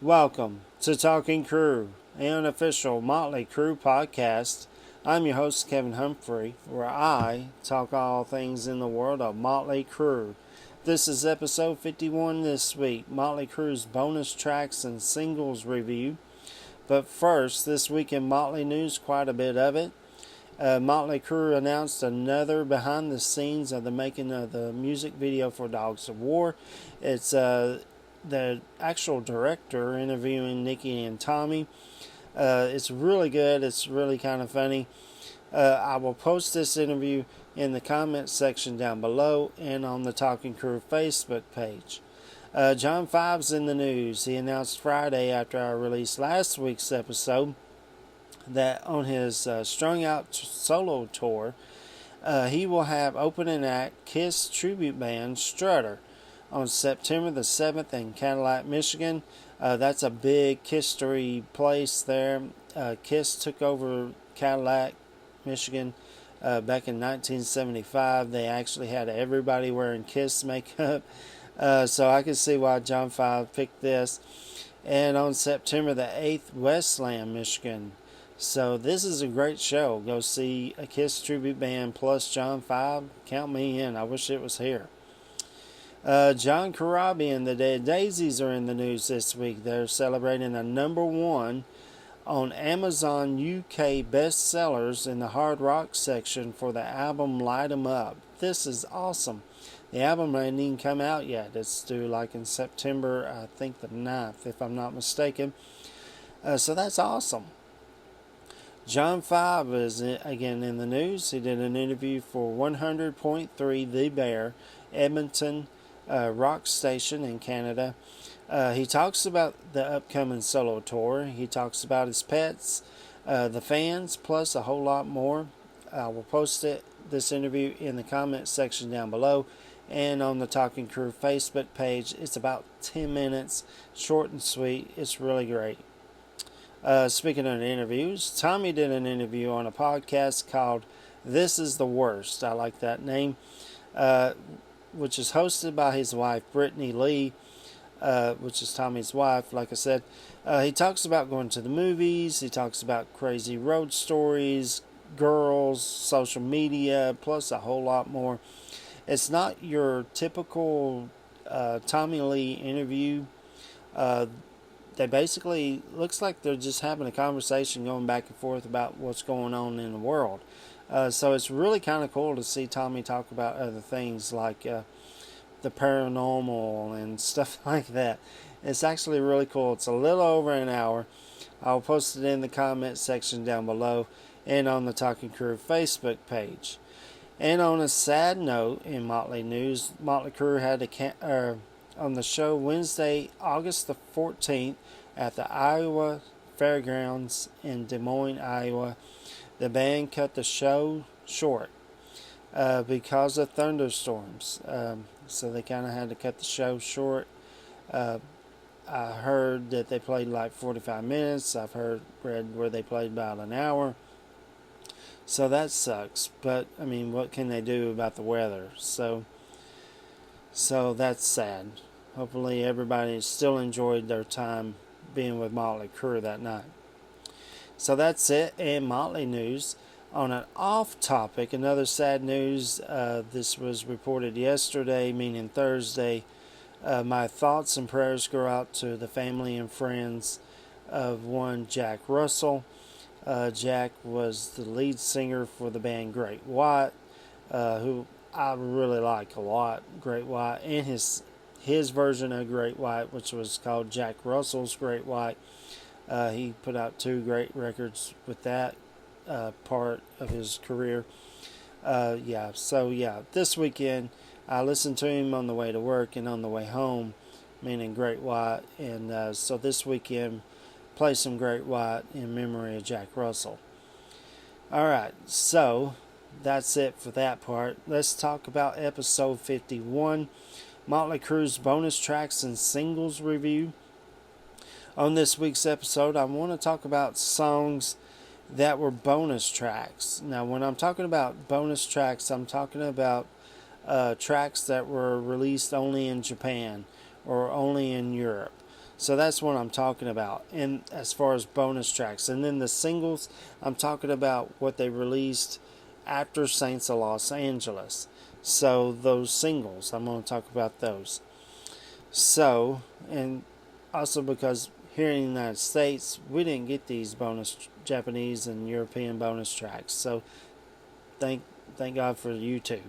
Welcome to Talking Crew, an unofficial Motley Crue podcast. I'm your host, Kevin Humphrey, where I talk all things in the world of Motley Crue. This is episode 51 this week, Motley Crue's bonus tracks and singles review. But first, this week in Motley news, quite a bit of it. Motley Crue announced another behind the scenes of the making of the music video for Dogs of War. It's the actual director interviewing Nikki and Tommy. It's really good. It's really kind of funny. I will post this interview in the comments section down below and on the Talking Crew Facebook page. John 5's in the news. He announced Friday after I released last week's episode that on his Strung Out solo tour, he will have opening act Kiss tribute band Strutter on September the 7th in Cadillac, Michigan. That's a big history place there. Kiss took over Cadillac, Michigan back in 1975. They actually had everybody wearing Kiss makeup. So I can see why John 5 picked this. And on September the 8th, Westland, Michigan. So this is a great show. Go see a Kiss tribute band plus John 5. Count me in. I wish it was here. John Corabi and the Dead Daisies are in the news this week. They're celebrating a number one on Amazon UK bestsellers in the hard rock section for the album Light 'Em Up. This is awesome. The album ain't even come out yet. It's due like in September, I think the 9th, if I'm not mistaken. So that's awesome. John 5 is again in the news. He did an interview for 100.3 The Bear, Edmonton rock station in Canada. He talks about the upcoming solo tour. He talks about his pets, the fans, plus a whole lot more. I will post this interview in the comments section down below and on the Talking Crew Facebook page. It's about 10 minutes, short and sweet. It's really great. Speaking of interviews, Tommy did an interview on a podcast called This Is the Worst. I like that name. Which is hosted by his wife, Brittany Lee, which is Tommy's wife, like I said. He talks about going to the movies. He talks about crazy road stories, girls, social media, plus a whole lot more. It's not your typical Tommy Lee interview. They basically, looks like they're just having a conversation going back and forth about what's going on in the world. So it's really kind of cool to see Tommy talk about other things like the paranormal and stuff like that. It's actually really cool. It's a little over an hour. I'll post it in the comment section down below and on the Talking Crew Facebook page. And on a sad note in Motley news, Motley Crue had on the show Wednesday, August the 14th at the Iowa Fairgrounds in Des Moines, Iowa. The band cut the show short because of thunderstorms. So they kind of had to cut the show short. I heard that they played like 45 minutes. I've read where they played about an hour. So that sucks. But, I mean, what can they do about the weather? So that's sad. Hopefully everybody still enjoyed their time being with Motley Crue that night. So that's it in Motley news. On an off topic, another sad news. This was reported yesterday, meaning Thursday. My thoughts and prayers go out to the family and friends of one Jack Russell. Jack was the lead singer for the band Great White, who I really like a lot. Great White and his version of Great White, which was called Jack Russell's Great White. He put out 2 great records with that part of his career. This weekend I listened to him on the way to work and on the way home, meaning Great White. And so this weekend, play some Great White in memory of Jack Russell. Alright, so that's it for that part. Let's talk about episode 51, Motley Crue's bonus tracks and singles review. On this week's episode, I want to talk about songs that were bonus tracks. Now, when I'm talking about bonus tracks, I'm talking about tracks that were released only in Japan or only in Europe. So that's what I'm talking about. And as far as bonus tracks, and then the singles, I'm talking about what they released after Saints of Los Angeles. So those singles, I'm going to talk about those. So, and also because here in the United States, we didn't get these Japanese and European bonus tracks. So thank God for YouTube.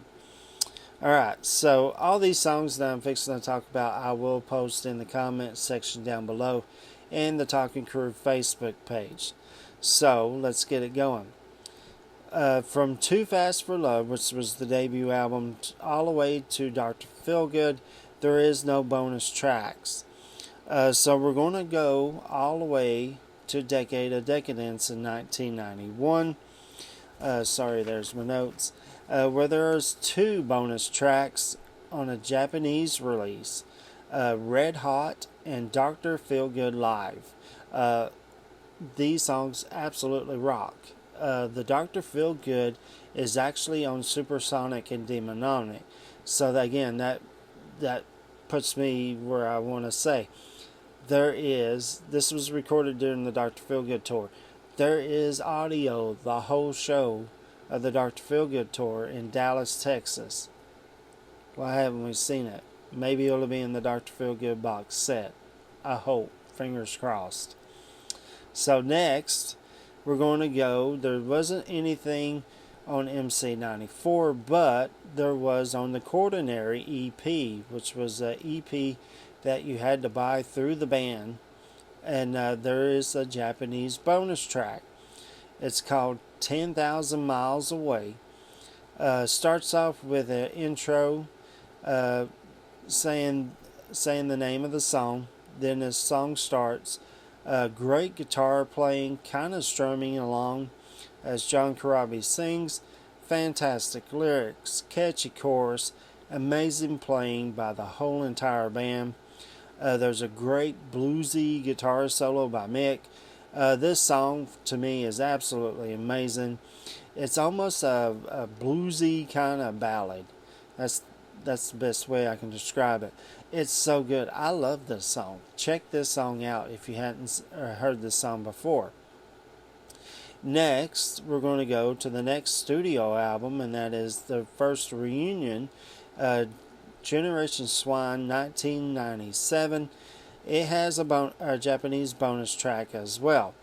Alright, so all these songs that I'm fixing to talk about, I will post in the comments section down below and the Talking Crew Facebook page. So, let's get it going. From Too Fast for Love, which was the debut album, all the way to Dr. Feelgood, there is no bonus tracks. So we're going to go all the way to Decade of Decadence in 1991. Sorry, there's my notes. Where there's 2 bonus tracks on a Japanese release, Red Hot and Dr. Feelgood Live. These songs absolutely rock. The Dr. Feelgood is actually on Supersonic and Demonic. So that puts me where I want to say. This was recorded during the Dr. Feelgood tour. There is audio, the whole show of the Dr. Feelgood tour in Dallas, Texas. Why haven't we seen it? Maybe it'll be in the Dr. Feelgood box set. I hope. Fingers crossed. So next, we're going to go. There wasn't anything on MC94, but there was on the Quaternary EP, which was an EP that you had to buy through the band. And there is a Japanese bonus track. It's called 10,000 Miles Away. Starts off with an intro saying the name of the song. Then the song starts. Great guitar playing, kind of strumming along as John Corabi sings. Fantastic lyrics, catchy chorus, amazing playing by the whole entire band. There's a great bluesy guitar solo by Mick. This song to me is absolutely amazing. It's almost a bluesy kind of ballad. That's the best way I can describe it. It's so good. I love this song. Check this song out if you hadn't heard this song before. Next, we're going to go to the next studio album, and that is the first reunion, Generation Swine 1997. It has a Japanese bonus track as well.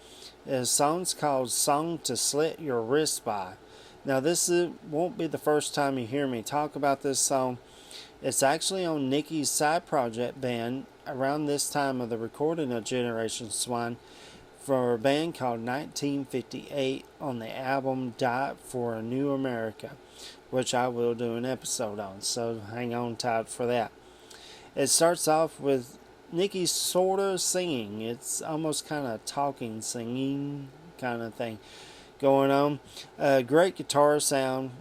The song's called Song to Slit Your Wrist By. Now this won't be the first time you hear me talk about this song. It's actually on Nicky's side project band around this time of the recording of Generation Swine for a band called 1958 on the album Diet for a New America, which I will do an episode on, so hang on tight for that. It starts off with Nicky sort of singing. It's almost kind of talking, singing kind of thing going on. Great guitar sound,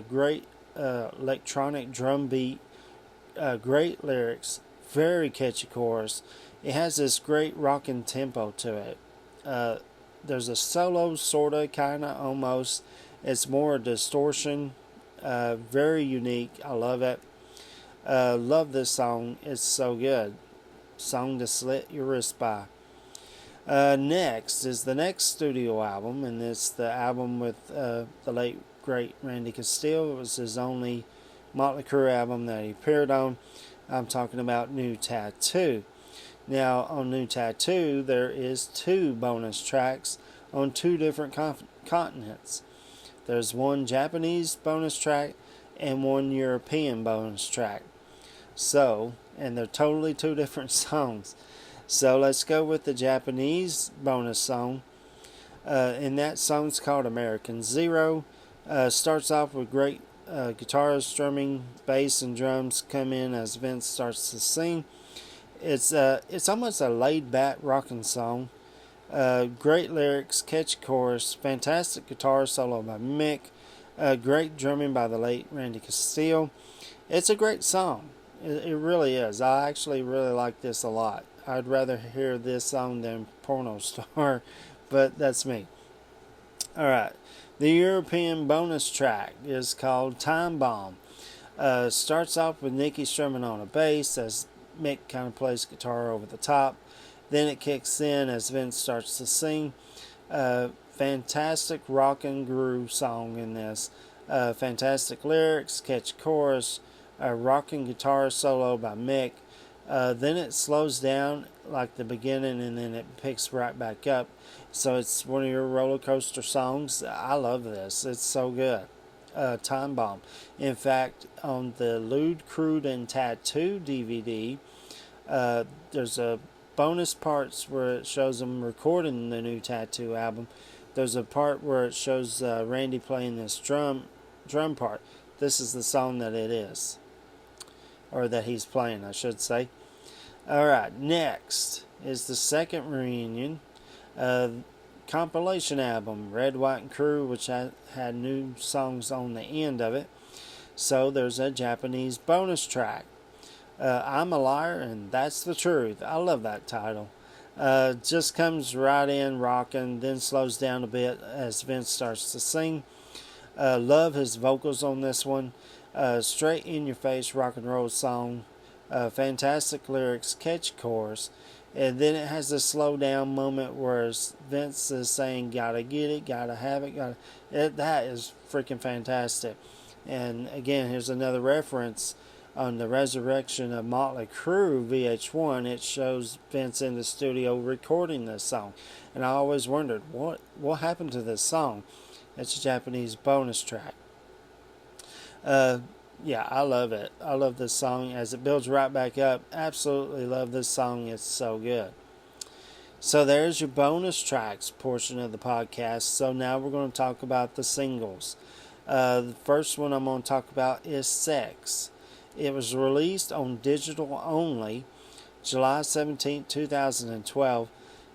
great electronic drum beat, great lyrics, very catchy chorus. It has this great rocking tempo to it. There's a solo, sorta, kinda, almost. It's more a distortion. Very unique. I love it. Love this song. It's so good. Song to Slit Your Wrist By. Next is the next studio album, and it's the album with the late great Randy Castile. It was his only Motley Crue album that he appeared on. I'm talking about New Tattoo. Now, on New Tattoo, there is 2 bonus tracks on 2 different continents. There's one Japanese bonus track and one European bonus track. So, and they're totally 2 different songs. So let's go with the Japanese bonus song. And that song's called American Zero. Starts off with great guitar strumming, bass and drums come in as Vince starts to sing. It's almost a laid-back rocking song. Great lyrics, catchy chorus, fantastic guitar solo by Mick, great drumming by the late Randy Castile. It's a great song. It really is. I actually really like this a lot. I'd rather hear this song than Porno Star, but that's me. Alright, the European bonus track is called Time Bomb. Starts off with Nicky strumming on a bass as Mick kind of plays guitar over the top. Then it kicks in as Vince starts to sing. Fantastic rock and groove song in this. Fantastic lyrics, catchy chorus, rocking guitar solo by Mick. Then it slows down like the beginning and then it picks right back up. So it's one of your roller coaster songs. I love this. It's so good. Time Bomb. In fact, on the Lewd, Crude, and Tattoo DVD, there's a bonus parts where it shows them recording the new Tattoo album. There's a part where it shows Randy playing this drum part. This is the song that it is. Or that he's playing, I should say. Alright, next is the second reunion compilation album, Red, White, and Crew, which had new songs on the end of it. So there's a Japanese bonus track. I'm a Liar and That's the Truth. I love that title. Just comes right in rocking, then slows down a bit as Vince starts to sing. Love his vocals on this one. Straight in your face rock and roll song. Fantastic lyrics, catchy chorus. And then it has a slow down moment where Vince is saying, gotta get it, gotta have it, that is freaking fantastic. And again, here's another reference on the resurrection of Motley Crue VH1. It shows Vince in the studio recording this song. And I always wondered, what happened to this song? It's a Japanese bonus track. Yeah, I love it. I love this song as it builds right back up. Absolutely love this song. It's so good. So there's your bonus tracks portion of the podcast. So now we're going to talk about the singles. The first one I'm going to talk about is Sex. It was released on digital only July 17, 2012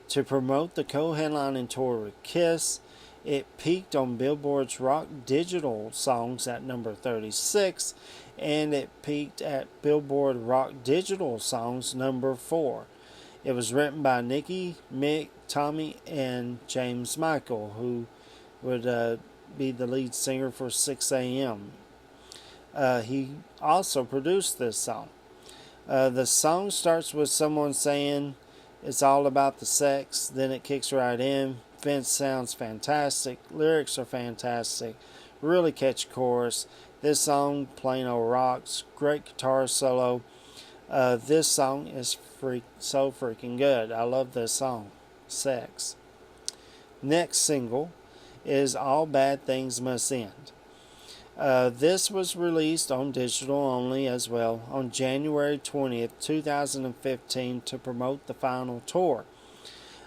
to promote the co-headlining tour with Kiss. It peaked on Billboard's Rock Digital Songs at number 36, and it peaked at Billboard Rock Digital Songs number 4. It was written by Nicky, Mick, Tommy, and James Michael, who would be the lead singer for 6 a.m. He also produced this song. The song starts with someone saying it's all about the sex, then it kicks right in. Vince sounds fantastic. Lyrics are fantastic. Really catchy chorus. This song plain old rocks. Great guitar solo. This song is so freaking good. I love this song. Sex. Next single is All Bad Things Must End. This was released on digital only as well on January 20th, 2015 to promote the final tour.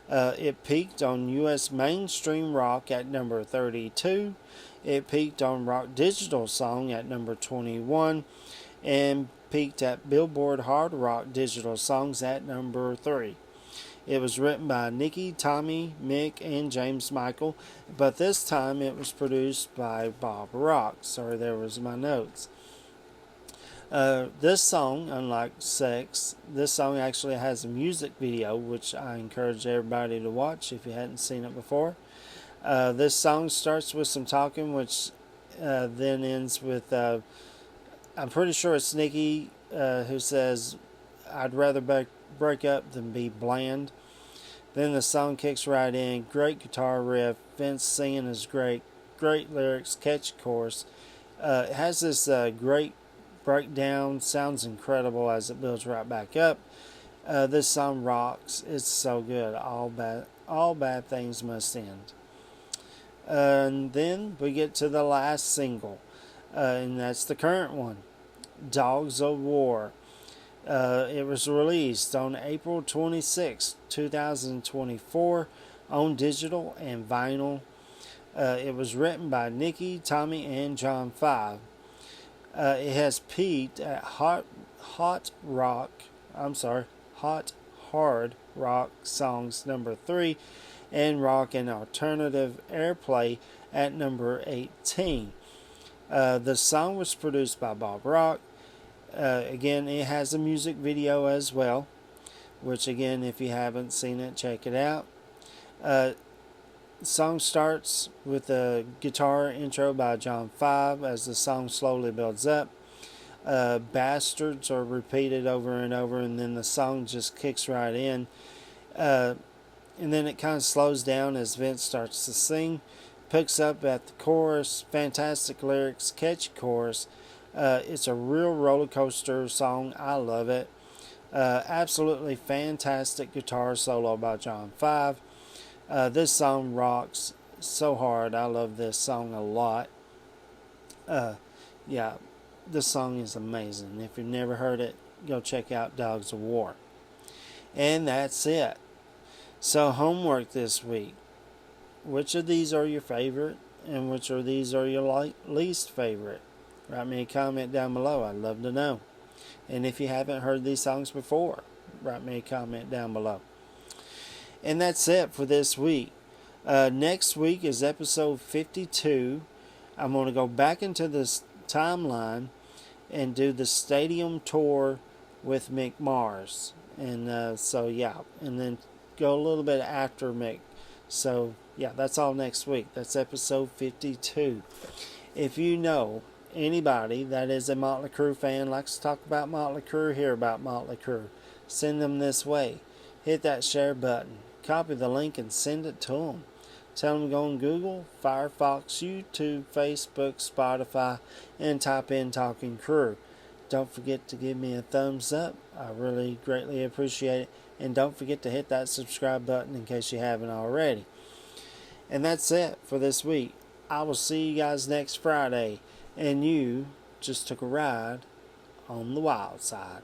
It peaked on U.S. mainstream rock at number 32. It peaked on Rock Digital Song at number 21. And peaked at Billboard Hard Rock Digital Songs at number 3. It was written by Nicky, Tommy, Mick, and James Michael. But this time it was produced by Bob Rock. Sorry, there was my notes. This song, unlike Sex, this song actually has a music video, which I encourage everybody to watch if you hadn't seen it before. This song starts with some talking, which then ends with, I'm pretty sure it's Nicky who says, I'd rather break up than be bland. Then the song kicks right in. Great guitar riff. Vince singing is great. Great lyrics, catchy chorus. It has this great breakdown, sounds incredible as it builds right back up. This song rocks. It's so good. All bad things must end. And then we get to the last single, and that's the current one, Dogs of War. It was released on April 26, 2024 on digital and vinyl. It was written by Nicky, Tommy, and John 5. It has peaked at Hot Hard Rock Songs number 3 and Rock and Alternative Airplay at number 18. The song was produced by Bob Rock. Again, it has a music video as well, which again, if you haven't seen it, check it out. The song starts with a guitar intro by John 5 as the song slowly builds up. Bastards are repeated over and over, and then the song just kicks right in. And then it kind of slows down as Vince starts to sing, picks up at the chorus, fantastic lyrics, catchy chorus. It's a real roller coaster song. I love it. Absolutely fantastic guitar solo by John 5. This song rocks so hard. I love this song a lot. Yeah, this song is amazing. If you've never heard it, go check out Dogs of War. And that's it. So homework this week. Which of these are your favorite, and which of these are your least favorite? Write me a comment down below. I'd love to know. And if you haven't heard these songs before, write me a comment down below. And that's it for this week. Next week is episode 52. I'm going to go back into this timeline and do the stadium tour with Mick Mars. And so, yeah. And then go a little bit after Mick. So, yeah, that's all next week. That's episode 52. If you know anybody that is a Motley Crue fan, likes to talk about Motley Crue, hear about Motley Crue, send them this way. Hit that share button. Copy the link and send it to them. Tell them to go on Google, Firefox, YouTube, Facebook, Spotify, and type in Talking Crue. Don't forget to give me a thumbs up. I really greatly appreciate it. And don't forget to hit that subscribe button in case you haven't already. And that's it for this week. I will see you guys next Friday. And you just took a ride on the wild side.